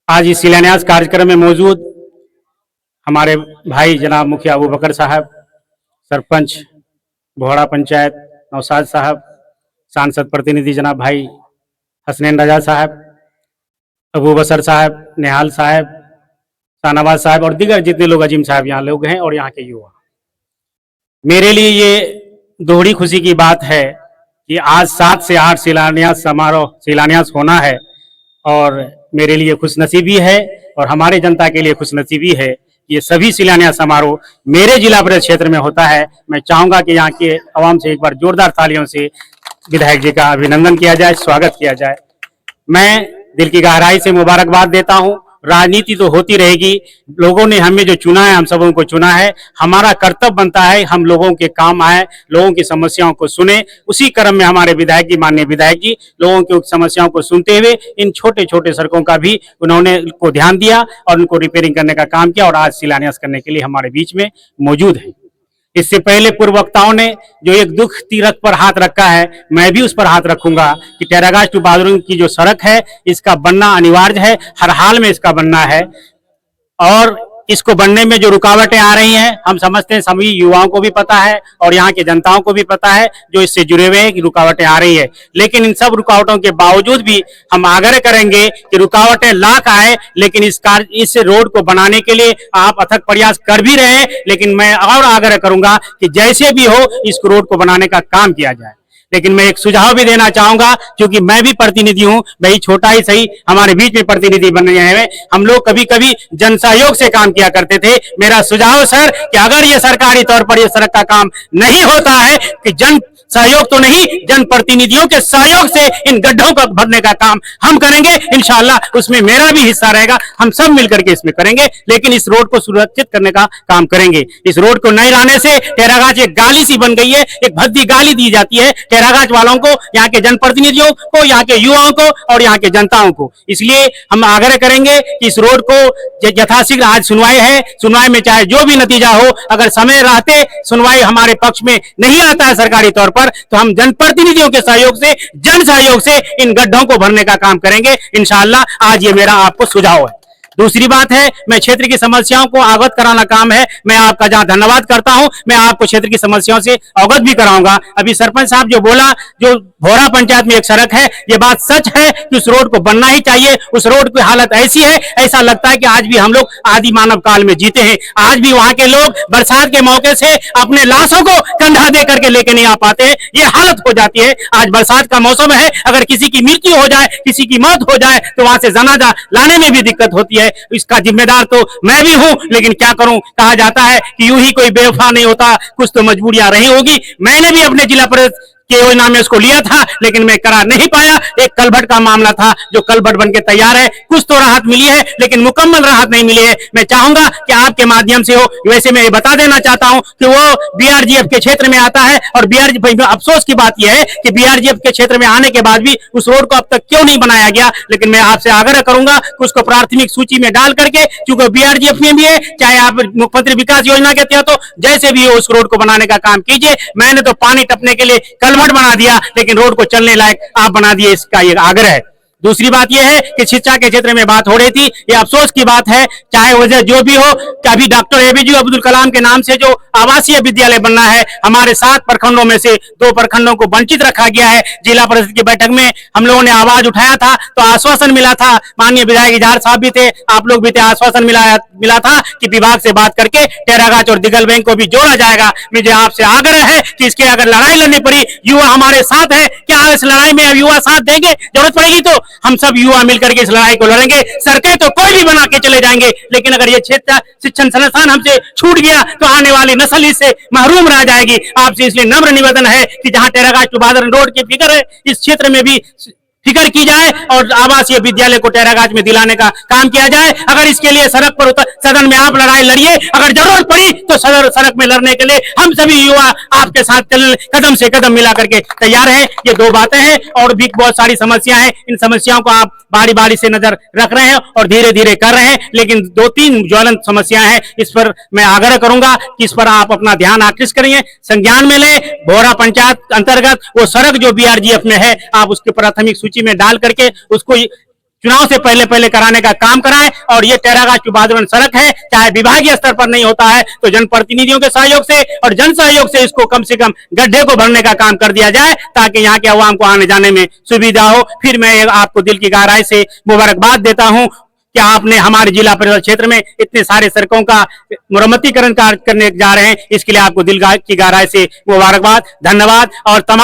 आज इस शिलान्यास कार्यक्रम में मौजूद हमारे भाई जनाब मुखिया अबू बकर साहब, सरपंच भोड़ा पंचायत नौशाद साहब, सांसद प्रतिनिधि जनाब भाई हसनैन रजा साहब, अबू बसर साहब, निहाल साहब, शाहनवाज साहब और दीगर जितने लोग अजीम साहब यहाँ लोग हैं और यहाँ के युवा, मेरे लिए ये दोहरी खुशी की बात है कि आज 7 से 8 शिलान्यास होना है और मेरे लिए खुशनसीबी है और हमारे जनता के लिए खुशनसीबी है। ये सभी शिलान्यास समारोह मेरे जिला परिषद क्षेत्र में होता है। मैं चाहूंगा कि यहाँ के आवाम से एक बार जोरदार तालियों से विधायक जी का अभिनंदन किया जाए, स्वागत किया जाए। मैं दिल की गहराई से मुबारकबाद देता हूँ। राजनीति तो होती रहेगी, लोगों ने हमें जो चुना है, हम सबों को चुना है, हमारा कर्तव्य बनता है हम लोगों के काम आए, लोगों की समस्याओं को सुने। उसी क्रम में हमारे विधायक जी, माननीय विधायक जी, लोगों की समस्याओं को सुनते हुए इन छोटे छोटे सड़कों का भी उन्होंने को ध्यान दिया और उनको रिपेयरिंग करने का काम किया और आज शिलान्यास करने के लिए हमारे बीच में मौजूद है। इससे पहले पूर्व वक्ताओं ने जो एक दुख तीरथ पर हाथ रखा है, मैं भी उस पर हाथ रखूंगा कि टेरागाछ टू बहादुरगंज की जो सड़क है इसका बनना अनिवार्य है, हर हाल में इसका बनना है। और इसको बनने में जो रुकावटें आ रही हैं, हम समझते हैं सभी युवाओं को भी पता है और यहाँ के जनताओं को भी पता है जो इससे जुड़े हुए हैं कि रुकावटें आ रही है। लेकिन इन सब रुकावटों के बावजूद भी हम आग्रह करेंगे कि रुकावटें लाख आए, लेकिन इस रोड को बनाने के लिए आप अथक प्रयास कर भी रहे हैं, लेकिन मैं और आग्रह करूंगा कि जैसे भी हो इस रोड को बनाने का काम किया जाए। लेकिन मैं एक सुझाव भी देना चाहूंगा, क्योंकि मैं भी प्रतिनिधि हूं, भाई छोटा ही सही हमारे बीच में प्रतिनिधि बन रहे हैं। हम लोग कभी कभी जन सहयोग से काम किया करते थे। मेरा सुझाव सर कि अगर ये सरकारी तौर पर ये सड़क का काम नहीं होता है कि जन सहयोग तो नहीं, जन प्रतिनिधियों के सहयोग से इन गड्ढों को भरने का काम हम करेंगे। इंशाल्लाह उसमें मेरा भी हिस्सा रहेगा, हम सब मिलकर के इसमें करेंगे, लेकिन इस रोड को सुरक्षित करने का काम करेंगे। इस रोड को नहीं लाने से टेरागाछ एक गाली सी बन गई है, एक भद्दी गाली दी जाती है टेरागाछ वालों को, यहाँ के जनप्रतिनिधियों को, यहाँ के युवाओं को और यहाँ के जनताओं को। इसलिए हम आग्रह करेंगे कि इस रोड को यथाशीघ्र, आज सुनवाई है, सुनवाई में चाहे जो भी नतीजा हो, अगर समय रहते सुनवाई हमारे पक्ष में नहीं आता है सरकारी तौर पर, तो हम जनप्रतिनिधियों के सहयोग से, जन सहयोग से इन गड्ढों को भरने का काम करेंगे इंशाअल्लाह। आज ये मेरा आपको सुझाव है। दूसरी बात है, मैं क्षेत्र की समस्याओं को अवगत कराना काम है। मैं आपका जहां धन्यवाद करता हूं, मैं आपको क्षेत्र की समस्याओं से अवगत भी कराऊंगा। अभी सरपंच साहब जो बोला, जो भोरा पंचायत में एक सड़क है, ये बात सच है कि उस रोड को बनना ही चाहिए। उस रोड की हालत ऐसी है, ऐसा लगता है कि आज भी हम लोग आदि मानव काल में जीते हैं। आज भी वहां के लोग बरसात के मौके से अपने लाशों को कंधा दे करके लेके नहीं आ पाते हैं, ये हालत हो जाती है। आज बरसात का मौसम है, अगर किसी की मृत्यु हो जाए, किसी की मौत हो जाए, तो वहां से जनाजा लाने में भी दिक्कत होती है। इसका जिम्मेदार तो मैं भी हूं, लेकिन क्या करूं, कहा जाता है कि यूं ही कोई बेवफा नहीं होता, कुछ तो मजबूरियां रही होगी। मैंने भी अपने जिला परिषद की योजना में उसको लिया था, लेकिन मैं करा नहीं पाया। एक कलभट का मामला था, जो कलभट बनके तैयार है, कुछ तो राहत मिली है, लेकिन मुकम्मल राहत नहीं मिली है। मैं चाहूंगा कि आपके माध्यम से हो। वैसे मैं ये बता देना चाहता हूं कि वो बीआरजीएफ के क्षेत्र में आता है और अफसोस की बात यह है कि बीआरजीएफ के क्षेत्र में आने के बाद भी उस रोड को अब तक क्यों नहीं बनाया गया। लेकिन मैं आपसे आग्रह करूंगा कि उसको प्राथमिक सूची में डाल करके, क्योंकि बीआरजीएफ में भी है, चाहे आप मुख्यमंत्री विकास योजना के तहत हो, जैसे भी हो उस रोड को बनाने का काम कीजिए। मैंने तो पानी टपने के लिए कलभट बना दिया, लेकिन रोड को चलने लायक आप बना दिए, इसका ये आग्रह है। दूसरी बात यह है कि शिक्षा के क्षेत्र में बात हो रही थी, ये अफसोस की बात है, चाहे वजह जो भी हो, कि अभी डॉक्टर एपीजे अब्दुल कलाम के नाम से जो आवासीय विद्यालय बनना है, हमारे 7 प्रखंडों में से 2 प्रखंडों को वंचित रखा गया है। जिला परिषद की बैठक में हम लोगों ने आवाज उठाया था, तो आश्वासन मिला था, माननीय विधायक इजहार साहब भी थे, आप लोग भी थे, आश्वासन मिला था कि विभाग से बात करके टेरागाछ और दिगल बैंक को भी जोड़ा जाएगा। मुझे आपसे आग्रह है कि इसके अगर लड़ाई लड़नी पड़ी, युवा हमारे साथ है, क्या इस लड़ाई में युवा साथ देंगे? जरूरत पड़ेगी तो हम सब युवा मिलकर के इस लड़ाई को लड़ेंगे। सड़कें तो कोई भी बना के चले जाएंगे, लेकिन अगर ये क्षेत्र शिक्षण संस्थान हमसे छूट गया तो आने वाली नस्ल इससे महरूम रह जाएगी। आपसे इसलिए नम्र निवेदन है कि जहां टेरागाछ टू बहादुरगंज रोड की फिक्र है, इस क्षेत्र में भी फिक्र की जाए और आवासीय विद्यालय को टेरागाछ में दिलाने का काम किया जाए। अगर इसके लिए सड़क पर सदन में आप लड़ाई लड़िए, अगर जरूरत पड़ी तो सड़क में लड़ने के लिए हम सभी युवा आपके साथ कदम से कदम मिला करके तैयार हैं। ये 2 बातें हैं और भी बहुत सारी समस्या हैं। इन समस्याओं को आप बारी बारी से नजर रख रहे हैं और धीरे धीरे कर रहे हैं, लेकिन 2-3 ज्वलंत समस्याएं हैं। इस पर मैं आग्रह करूंगा कि इस पर आप अपना ध्यान आकृष्ट करिए, संज्ञान में ले। भोरा पंचायत अंतर्गत वो सड़क जो बीआरजीएफ में है, आप उसके प्राथमिक सूची में डाल करके उसको चुनाव से पहले पहले कराने का काम कराएं। और ये टेरागाछ चुबादवन सड़क है, चाहे विभागीय स्तर पर नहीं होता है तो जनप्रतिनिधियों के सहयोग से और जन सहयोग से इसको कम से कम गड्ढे को भरने का काम कर दिया जाए, ताकि यहाँ के आवाम को आने जाने में सुविधा हो। फिर मैं आपको दिल की गहराई से मुबारकबाद देता हूँ कि आपने हमारे जिला परिषद क्षेत्र में इतने सारे सड़कों का मुरम्मतीकरण कार्य करने जा रहे हैं। इसके लिए आपको दिल की गहराई से मुबारकबाद, धन्यवाद। और तमाम